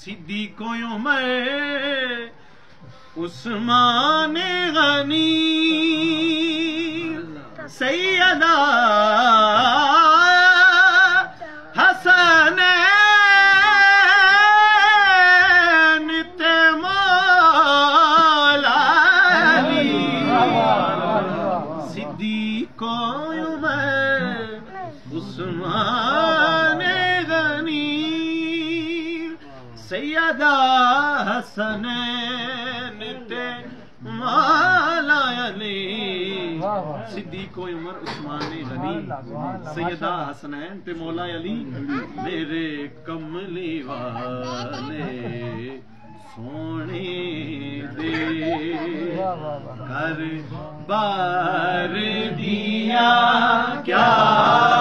صدیق عمر عثمان غنی سیدہ حسنین تے مولا علی صدیق عمر عثمان غنی سیدہ حسنین تے مولا علی صدیق عمر عثمان غنی سیدہ حسنین تے مولا علی میرے کملی والے سونے دے کر بار دیا کیا